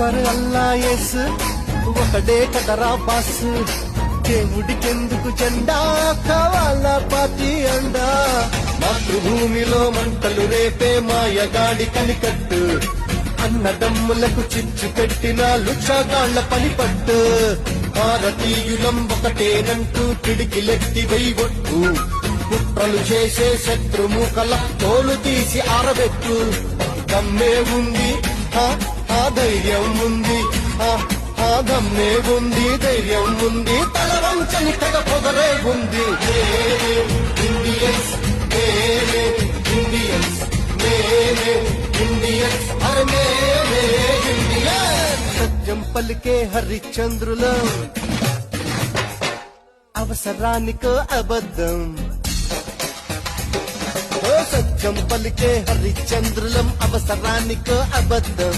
ఈశ్వర్ అల్లా yes ఒకడే కదరా boss దేవుడికెందుకు జెండా కావాలా పార్టీ అండా మాతృభూమిలో మంటలు రేపే మాయగాడి కనికట్టు అన్నదమ్ములకు చిచ్చు పెట్టిన లుక్షగాళ్ల పనిపట్టు భారతీయులం ఒకటేనంటూ పిడికిలెత్తి వెయ్యొట్టు కుట్రలు చేసే శత్రుముఖల తోలు తీసి ఆరబెట్టు దమ్మే ఉంది ఆ ధైర్యం ఉంది ఆ దమ్మే ఉంది ధైర్యం ఉంది తల వంచని తెగ పొగరే ఉంది ఇండియన్స్ ఇండియన్స్ ఇండియన్స్ అరే ఇండియన్ సత్యం పలికే హరిశ్చంద్రులం అవసరానికో అబద్ధం సత్యం పలికే హరిశ్చంద్రులం అవసరానికో అబద్ధం